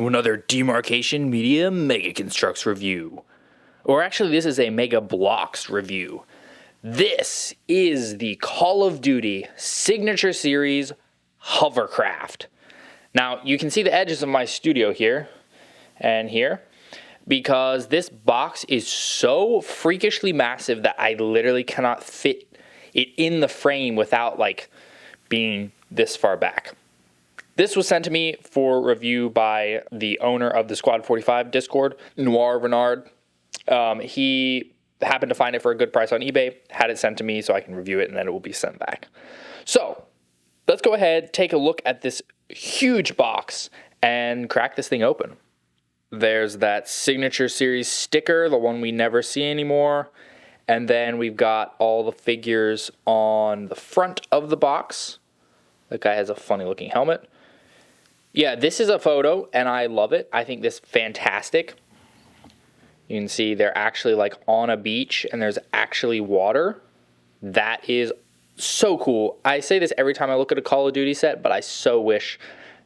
to another Demarcation Media Mega Construx review. Or actually, this is a Mega Bloks review. This is the Call of Duty Signature Series Hovercraft. Now, you can see the edges of my studio here and here, because this box is so freakishly massive that I literally cannot fit it in the frame without like being this far back. This was sent to me for review by the owner of the Squad 45 Discord, Noir Renard. He happened to find it for a good price on eBay, had it sent to me so I can review it, and then it will be sent back. So let's go ahead, take a look at this huge box and crack this thing open. There's that Signature Series sticker, the one we never see anymore. And then we've got all the figures on the front of the box. That guy has a funny looking helmet. Yeah, this is a photo and I love it. I think this is fantastic. You can see they're actually like on a beach and there's actually water. That is so cool. I say this every time I look at a Call of Duty set, but I so wish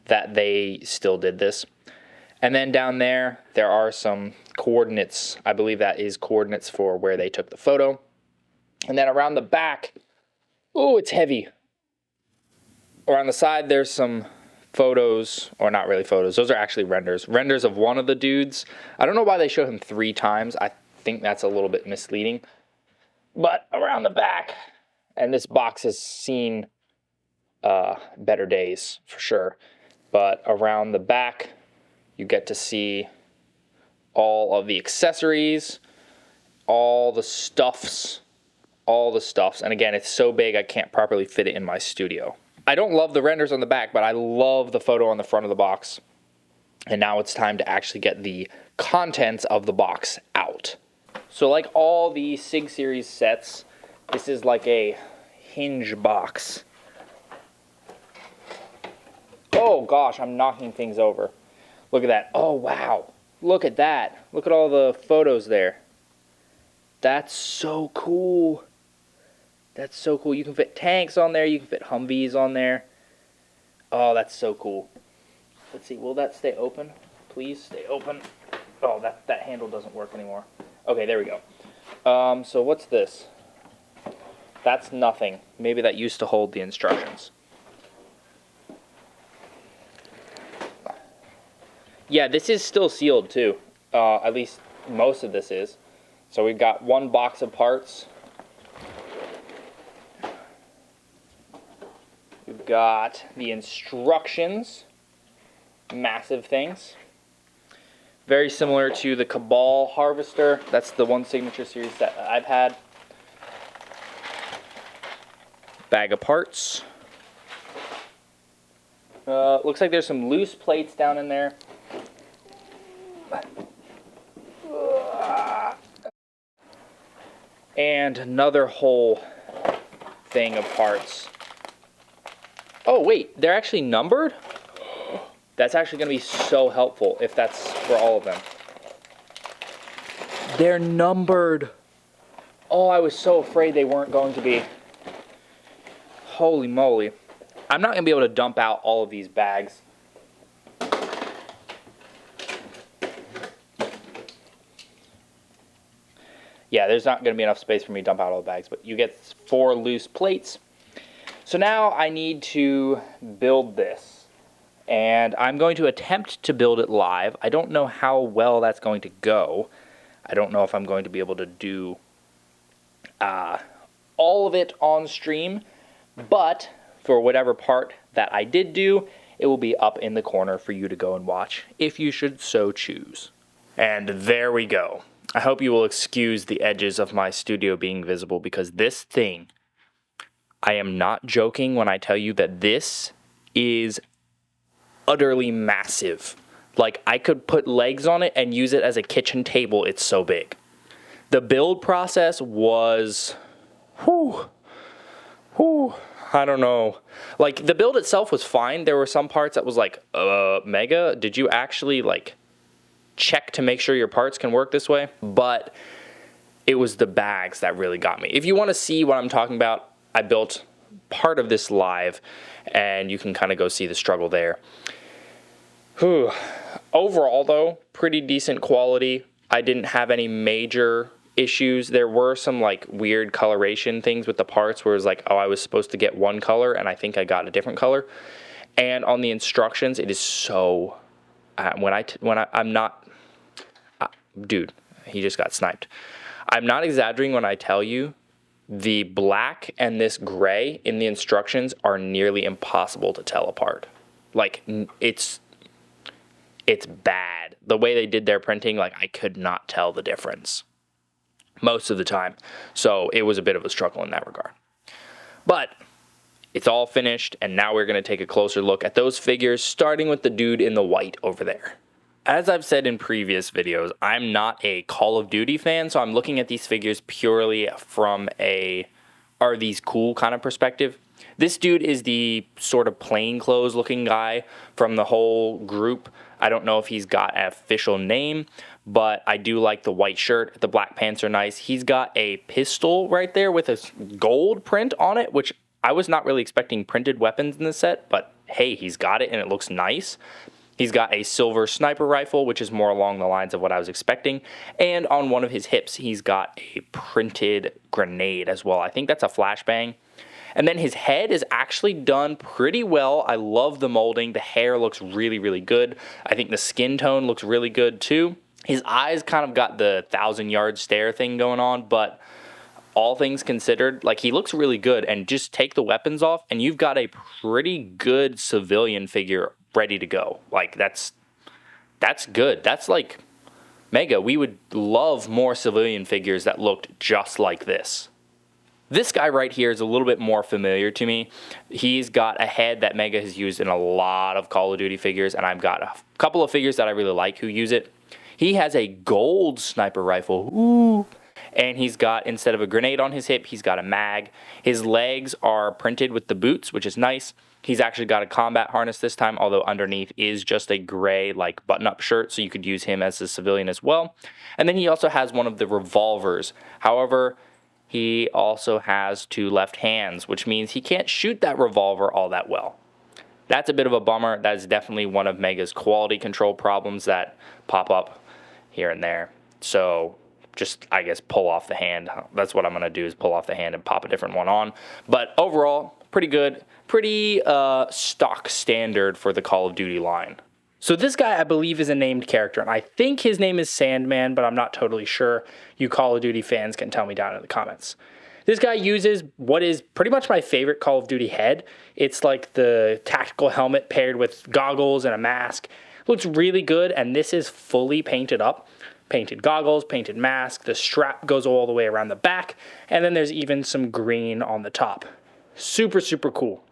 that they still did this. And then down there are some coordinates. I believe that is coordinates for where they took the photo. And then around the back, oh, it's heavy. Around the side, there's some photos, or not really photos. Those are actually renders. Renders of one of the dudes. I don't know why they show him 3 times. I think that's a little bit misleading. But around the back, and this box has seen better days for sure. But around the back, you get to see all of the accessories, all the stuffs. And again, it's so big I can't properly fit it in my studio. I don't love the renders on the back, but I love the photo on the front of the box. And now it's time to actually get the contents of the box out. So like all the Sig Series sets, this is like a hinge box. Oh gosh, I'm knocking things over. Look at that. Oh, wow. Look at that. Look at all the photos there. That's so cool. That's so cool. You can fit tanks on there. You can fit Humvees on there. Oh, that's so cool. Let's see. Will that stay open? Please stay open. Oh, that handle doesn't work anymore. Okay, there we go. So what's this? That's nothing. Maybe that used to hold the instructions. Yeah, this is still sealed too. At least most of this is. So we've got one box of parts. We've got the instructions. Massive things. Very similar to the Cabal Harvester. That's the one Signature Series that I've had. Bag of parts. Looks like there's some loose plates down in there. And another whole thing of parts. Oh wait, they're actually numbered? That's actually going to be so helpful if that's for all of them. They're numbered. Oh, I was so afraid they weren't going to be. Holy moly. I'm not going to be able to dump out all of these bags. Yeah, there's not going to be enough space for me to dump out all the bags, but you get 4 loose plates. So now I need to build this, and I'm going to attempt to build it live. I don't know how well that's going to go. I don't know if I'm going to be able to do all of it on stream, but for whatever part that I did do, it will be up in the corner for you to go and watch, if you should so choose. And there we go. I hope you will excuse the edges of my studio being visible, because this thing, I am not joking when I tell you that this is utterly massive. Like, I could put legs on it and use it as a kitchen table. It's so big. The build process was, I don't know. Like, the build itself was fine. There were some parts that was like, Mega, did you actually, like, check to make sure your parts can work this way? But it was the bags that really got me. If you want to see what I'm talking about, I built part of this live, and you can kind of go see the struggle there. Whew. Overall, though, pretty decent quality. I didn't have any major issues. There were some like weird coloration things with the parts where it was like, oh, I was supposed to get one color and I think I got a different color. And on the instructions, it is so dude, he just got sniped. I'm not exaggerating when I tell you the black and this gray in the instructions are nearly impossible to tell apart. Like, it's bad. The way they did their printing, like, I could not tell the difference most of the time. So it was a bit of a struggle in that regard. But it's all finished, and now we're going to take a closer look at those figures, starting with the dude in the white over there. As I've said in previous videos, I'm not a Call of Duty fan, so I'm looking at these figures purely from a, are these cool kind of perspective. This dude is the sort of plainclothes looking guy from the whole group. I don't know if he's got an official name, but I do like the white shirt. The black pants are nice. He's got a pistol right there with a gold print on it, which I was not really expecting printed weapons in this set, but hey, he's got it and it looks nice. He's got a silver sniper rifle, which is more along the lines of what I was expecting. And on one of his hips, he's got a printed grenade as well. I think that's a flashbang. And then his head is actually done pretty well. I love the molding. The hair looks really, really good. I think the skin tone looks really good too. His eyes kind of got the 1,000-yard stare thing going on, but all things considered, like, he looks really good. And just take the weapons off, and you've got a pretty good civilian figure ready to go. Like, that's good. That's like Mega. We would love more civilian figures that looked just like this. This guy right here is a little bit more familiar to me. He's got a head that Mega has used in a lot of Call of Duty figures, and I've got a couple of figures that I really like who use it. He has a gold sniper rifle. Ooh. And he's got, instead of a grenade on his hip, he's got a mag. His legs are printed with the boots, which is nice. He's actually got a combat harness this time, although underneath is just a gray, like, button-up shirt, so you could use him as a civilian as well. And then he also has one of the revolvers. However, he also has 2 left hands, which means he can't shoot that revolver all that well. That's a bit of a bummer. That is definitely one of Mega's quality control problems that pop up here and there. So just, I guess, pull off the hand. That's what I'm going to do, is pull off the hand and pop a different one on. But overall, pretty good. Pretty stock standard for the Call of Duty line. So this guy, I believe, is a named character, and I think his name is Sandman, but I'm not totally sure. You Call of Duty fans can tell me down in the comments. This guy uses what is pretty much my favorite Call of Duty head. It's like the tactical helmet paired with goggles and a mask. Looks really good, and this is fully painted up. Painted goggles, painted mask. The strap goes all the way around the back, and then there's even some green on the top. Super, super cool.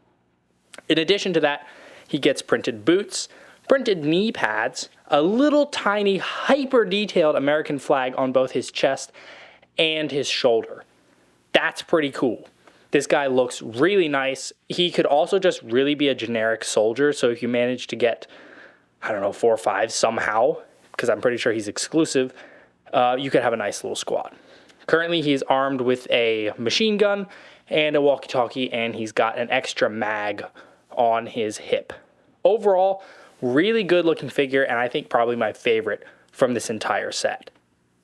In addition to that, he gets printed boots, printed knee pads, a little tiny hyper detailed American flag on both his chest and his shoulder. That's pretty cool. This guy looks really nice. He could also just really be a generic soldier, so if you manage to get, I don't know, 4 or 5 somehow, because I'm pretty sure he's exclusive, you could have a nice little squad. Currently, he's armed with a machine gun and a walkie-talkie, and he's got an extra mag on his hip. Overall, really good looking figure, and I think probably my favorite from this entire set.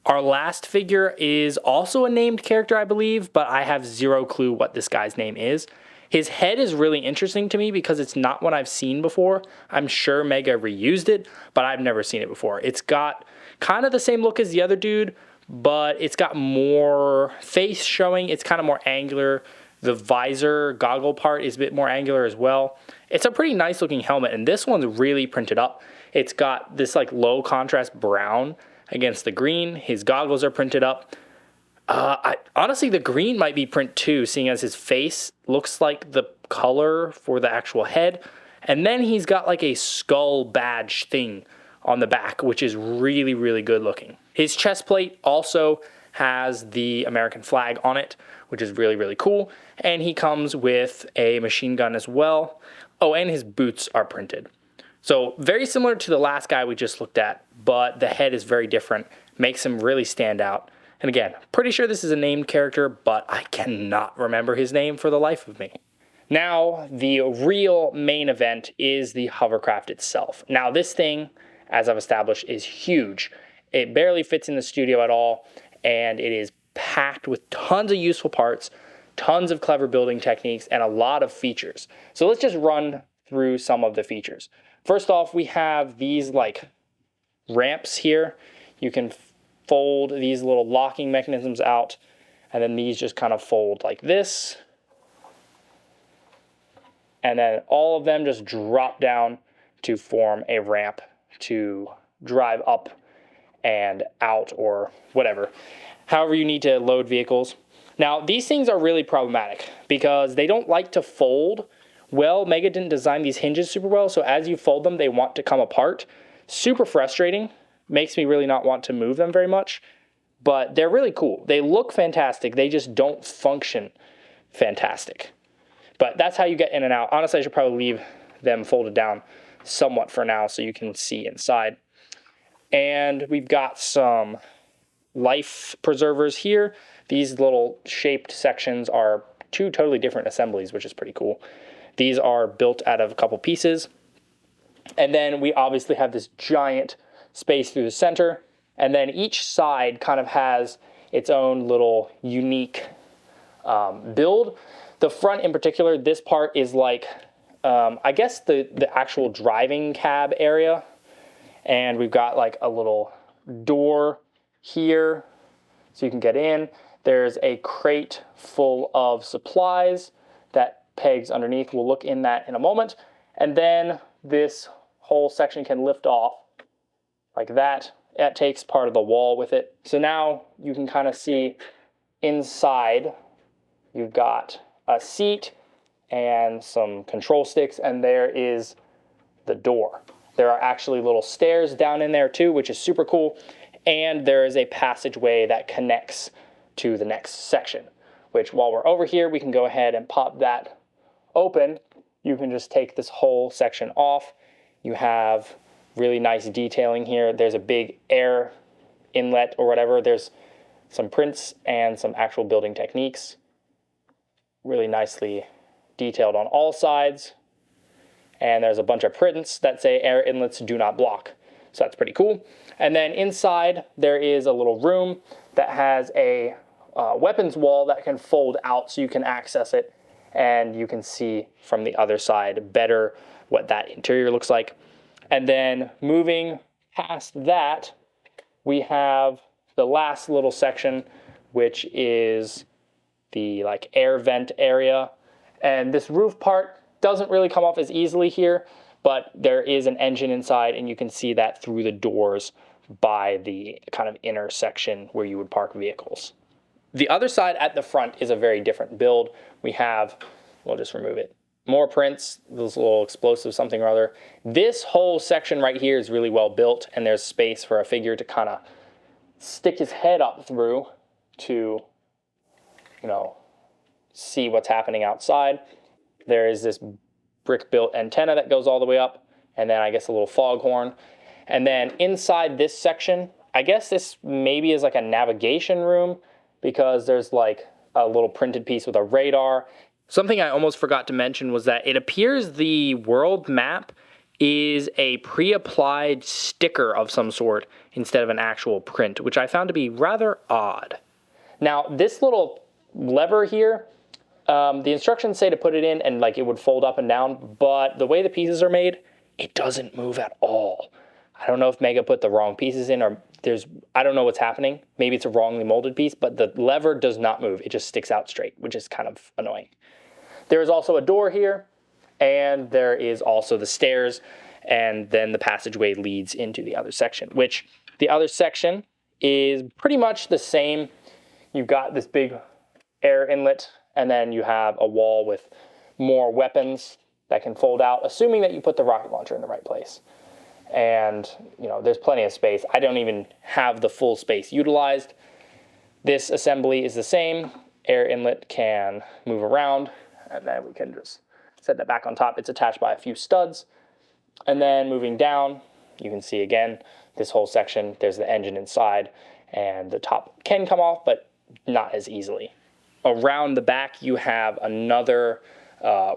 Our last figure is also a named character, I believe, but I have zero clue what this guy's name is. His head is really interesting to me because it's not one I've seen before. I'm sure Mega reused it, but I've never seen it before. It's got kind of the same look as the other dude, but it's got more face showing. It's kind of more angular. The visor goggle part is a bit more angular as well. It's a pretty nice looking helmet, and this one's really printed up. It's got this like low contrast brown against the green. His goggles are printed up. Honestly, the green might be print too, seeing as his face looks like the color for the actual head. And then he's got like a skull badge thing on the back, which is really, really good looking. His chest plate also has the American flag on it, which is really, really cool. And he comes with a machine gun as well. Oh, and his boots are printed. So very similar to the last guy we just looked at, but the head is very different, makes him really stand out. And again, pretty sure this is a named character, but I cannot remember his name for the life of me. Now, the real main event is the hovercraft itself. Now, this thing, as I've established, is huge. It barely fits in the studio at all, and it is packed with tons of useful parts, tons of clever building techniques, and a lot of features. So let's just run through some of the features. First off, we have these like ramps here. You can fold these little locking mechanisms out, and then these just kind of fold like this. And then all of them just drop down to form a ramp to drive up and out or whatever. However you need to load vehicles. Now, these things are really problematic because they don't like to fold well. Mega didn't design these hinges super well, so as you fold them, they want to come apart. Super frustrating. Makes me really not want to move them very much, but they're really cool. They look fantastic. They just don't function fantastic. But that's how you get in and out. Honestly, I should probably leave them folded down somewhat for now so you can see inside. And we've got some life preservers here. These little shaped sections are two totally different assemblies, which is pretty cool. These are built out of a couple pieces. And then we obviously have this giant space through the center. And then each side kind of has its own little unique build. The front in particular, this part is like, I guess the actual driving cab area. And we've got like a little door here so you can get in. There's a crate full of supplies that pegs underneath. We'll look in that in a moment. And then this whole section can lift off like that. That takes part of the wall with it. So now you can kind of see inside. You've got a seat and some control sticks, and there is the door. There are actually little stairs down in there too, which is super cool. And there is a passageway that connects to the next section, which while we're over here, we can go ahead and pop that open. You can just take this whole section off. You have really nice detailing here. There's a big air inlet or whatever. There's some prints and some actual building techniques. Really nicely detailed on all sides. And there's a bunch of prints that say air inlets do not block. So that's pretty cool. And then inside there is a little room that has a weapons wall that can fold out so you can access it. And you can see from the other side better what that interior looks like. And then moving past that, we have the last little section, which is the like air vent area. And this roof part doesn't really come off as easily here, but there is an engine inside, and you can see that through the doors by the kind of inner section where you would park vehicles. The other side at the front is a very different build. We have, we'll just remove it, more prints, this little explosive something or other. This whole section right here is really well built, and there's space for a figure to kind of stick his head up through to, you know, see what's happening outside. There is this brick-built antenna that goes all the way up, and then I guess a little foghorn. And then inside this section, I guess this maybe is like a navigation room because there's like a little printed piece with a radar. Something I almost forgot to mention was that it appears the world map is a pre-applied sticker of some sort instead of an actual print, which I found to be rather odd. Now, this little lever here, the instructions say to put it in and like it would fold up and down, but the way the pieces are made, it doesn't move at all. I don't know if Mega put the wrong pieces in or I don't know what's happening. Maybe it's a wrongly molded piece, but the lever does not move. It just sticks out straight, which is kind of annoying. There is also a door here, and there is also the stairs, and then the passageway leads into the other section, which the other section is pretty much the same. You've got this big air inlet, and then you have a wall with more weapons that can fold out, assuming that you put the rocket launcher in the right place. And, you know, there's plenty of space. I don't even have the full space utilized. This assembly is the same. Air inlet can move around, and then we can just set that back on top. It's attached by a few studs. And then moving down, you can see again, this whole section, there's the engine inside, and the top can come off, but not as easily. Around the back, you have another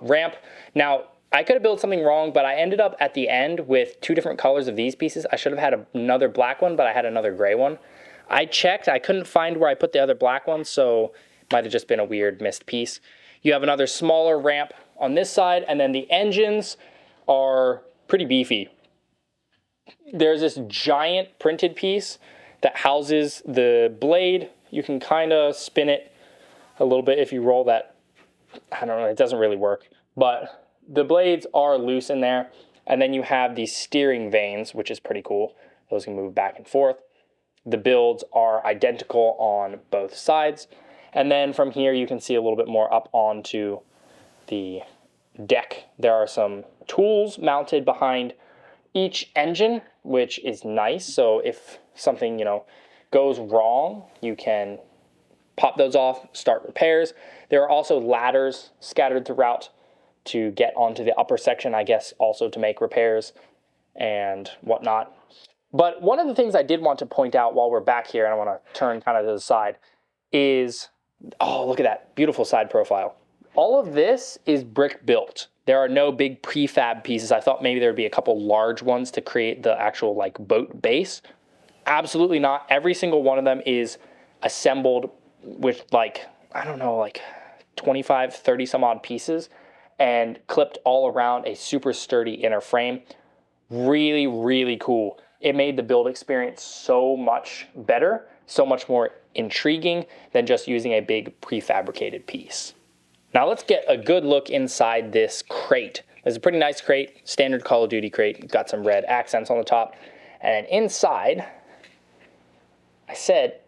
ramp. Now, I could have built something wrong, but I ended up at the end with 2 different colors of these pieces. I should have had another black one, but I had another gray one. I checked, I couldn't find where I put the other black one, so it might have just been a weird missed piece. You have another smaller ramp on this side, and then the engines are pretty beefy. There's this giant printed piece that houses the blade. You can kind of spin it a little bit if you roll that. I don't know, it doesn't really work, but the blades are loose in there. And then you have these steering vanes, which is pretty cool. Those can move back and forth. The builds are identical on both sides. And then from here, you can see a little bit more up onto the deck. There are some tools mounted behind each engine, which is nice. So if something, goes wrong, you can pop those off, start repairs. There are also ladders scattered throughout to get onto the upper section, I guess, also to make repairs and whatnot. But one of the things I did want to point out while we're back here, and I want to turn kind of to the side, is, oh, look at that beautiful side profile. All of this is brick built. There are no big prefab pieces. I thought maybe there would be a couple large ones to create the actual boat base. Absolutely not. Every single one of them is assembled with 25, 30 some odd pieces and clipped all around a super sturdy inner frame. Really, really cool. It made the build experience so much better, so much more intriguing than just using a big prefabricated piece. Now let's get a good look inside this crate. It's a pretty nice crate, standard Call of Duty crate. Got some red accents on the top. And inside, I said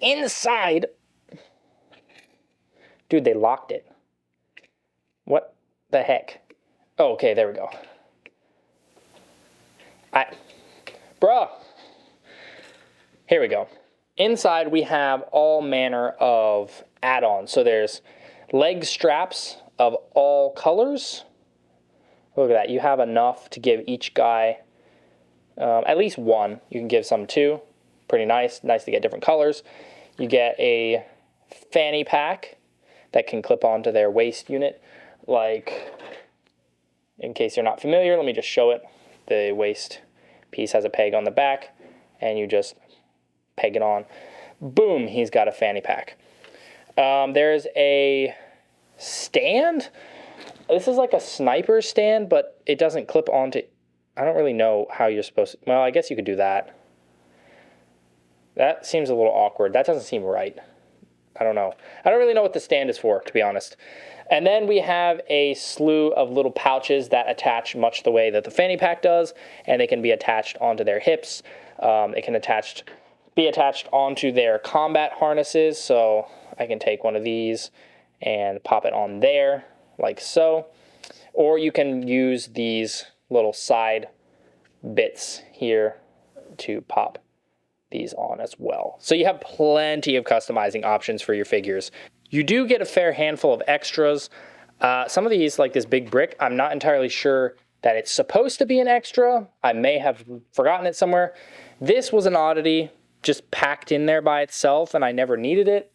inside. Dude, they locked it. What the heck? Oh, okay, there we go. Bruh. Here we go. Inside we have all manner of add-ons. So there's leg straps of all colors. Look at that. You have enough to give each guy at least one. You can give some two. Pretty nice. Nice to get different colors. You get a fanny pack that can clip onto their waist unit. In case you're not familiar, let me just show it. The waist piece has a peg on the back, and you just peg it on. Boom, he's got a fanny pack. There's a stand. This is like a sniper stand, but it doesn't clip onto. I don't really know how you're supposed to. Well, I guess you could do that. That seems a little awkward. That doesn't seem right. I don't know. I don't really know what the stand is for, to be honest. And then we have a slew of little pouches that attach much the way that the fanny pack does, and they can be attached onto their hips. It can be attached onto their combat harnesses, so I can take one of these and pop it on there, like so. Or you can use these little side bits here to pop these on as well. So you have plenty of customizing options for your figures. You do get a fair handful of extras. Some of these, like this big brick, I'm not entirely sure that it's supposed to be an extra. I may have forgotten it somewhere. This was an oddity, just packed in there by itself, and I never needed it.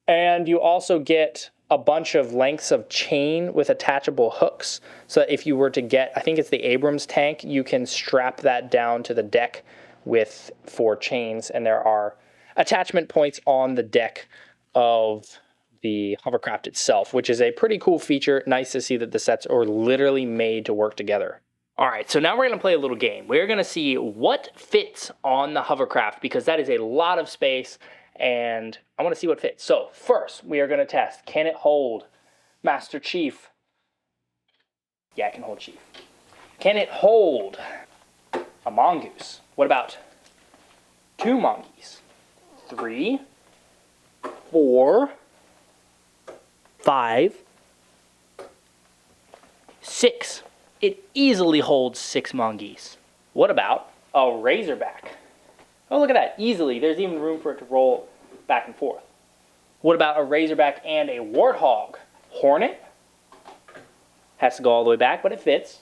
And you also get a bunch of lengths of chain with attachable hooks. So if you were to get, I think it's the Abrams tank, you can strap that down to the deck with 4 chains, and there are attachment points on the deck of the hovercraft itself, which is a pretty cool feature. Nice to see that the sets are literally made to work together. All right, so now we're going to play a little game. We're going to see what fits on the hovercraft, because that is a lot of space, and I want to see what fits. So first, we are going to test, can it hold Master Chief? Yeah, it can hold Chief. Can it hold a mongoose? What about 2 monkeys? 3, 4, 5, 6. It easily holds 6 monkeys. What about a razorback? Oh, look at that. Easily. There's even room for it to roll back and forth. What about a razorback and a warthog? Hornet? Has to go all the way back, but it fits.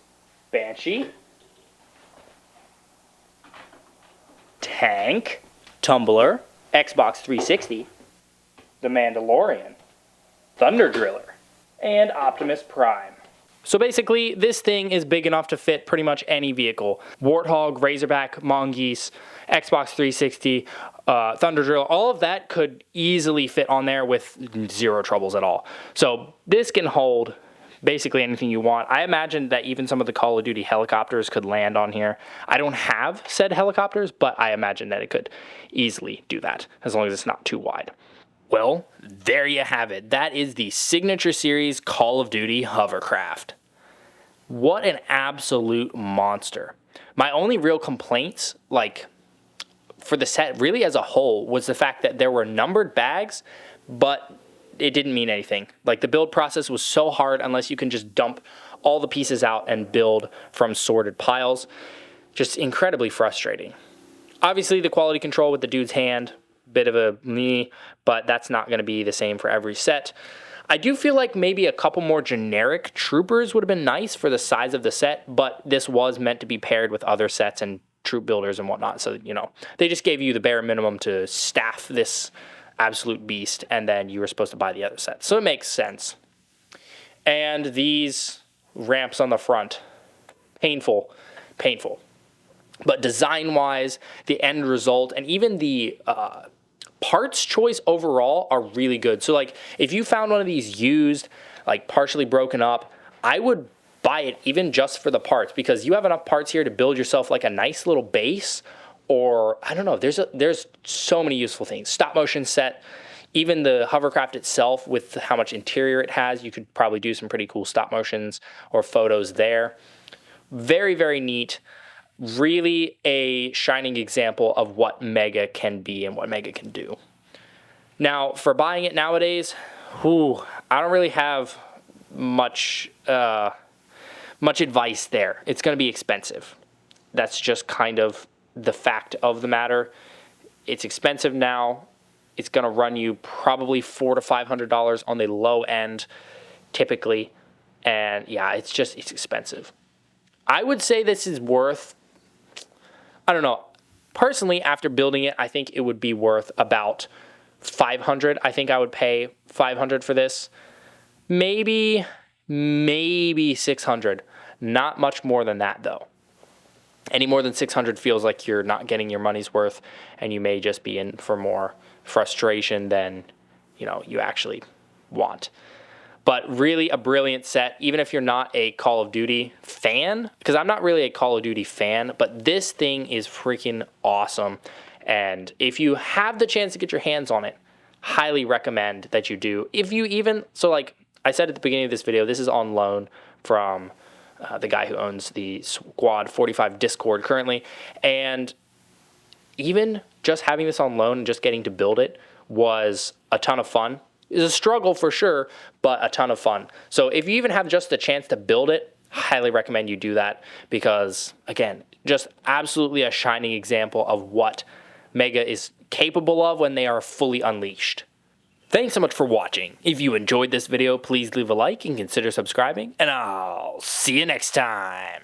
Banshee. Tank. Tumbler. Xbox 360. The Mandalorian. Thunder Driller, and Optimus Prime. So basically, this thing is big enough to fit pretty much any vehicle. Warthog, Razorback, Mongoose, Xbox 360, Thunder Driller, all of that could easily fit on there with zero troubles at all. So this can hold basically anything you want. I imagine that even some of the Call of Duty helicopters could land on here. I don't have said helicopters, but I imagine that it could easily do that, as long as it's not too wide. Well, there you have it. That is the Signature Series Call of Duty Hovercraft. What an absolute monster. My only real complaints, like, for the set really as a whole, was the fact that there were numbered bags, but it didn't mean anything. Like, the build process was so hard unless you can just dump all the pieces out and build from sorted piles. Just incredibly frustrating. Obviously, the quality control with the dude's hand, bit of a knee, but that's not going to be the same for every set. I do feel like maybe a couple more generic troopers would have been nice for the size of the set, but this was meant to be paired with other sets and troop builders and whatnot. So, you know, they just gave you the bare minimum to staff this absolute beast, and then you were supposed to buy the other set. So it makes sense. And these ramps on the front, painful. But design-wise, the end result, and even the parts choice overall are really good. So, like, if you found one of these used, like partially broken up, I would buy it even just for the parts, because you have enough parts here to build yourself like a nice little base, or I don't know, there's so many useful things. Stop motion set, even the hovercraft itself with how much interior it has, you could probably do some pretty cool stop motions or photos there. Very, very neat. Really a shining example of what Mega can be and what Mega can do. Now, for buying it nowadays, I don't really have much advice there. It's going to be expensive. That's just kind of the fact of the matter. It's expensive now. It's going to run you probably $400 to $500 on the low end, typically. And yeah, it's expensive. I would say this is worth, I don't know. Personally, after building it, I think it would be worth about $500. I think I would pay $500 for this. Maybe $600. Not much more than that, though. Any more than $600 feels like you're not getting your money's worth, and you may just be in for more frustration than, you actually want. But really a brilliant set, even if you're not a Call of Duty fan, because I'm not really a Call of Duty fan, but this thing is freaking awesome. And if you have the chance to get your hands on it, highly recommend that you do. So like I said at the beginning of this video, this is on loan from the guy who owns the Squad 45 Discord currently. And even just having this on loan and just getting to build it was a ton of fun. It's a struggle for sure, but a ton of fun. So if you even have just the chance to build it, highly recommend you do that, because again, just absolutely a shining example of what Mega is capable of when they are fully unleashed. Thanks so much for watching. If you enjoyed this video, please leave a like and consider subscribing, and I'll see you next time.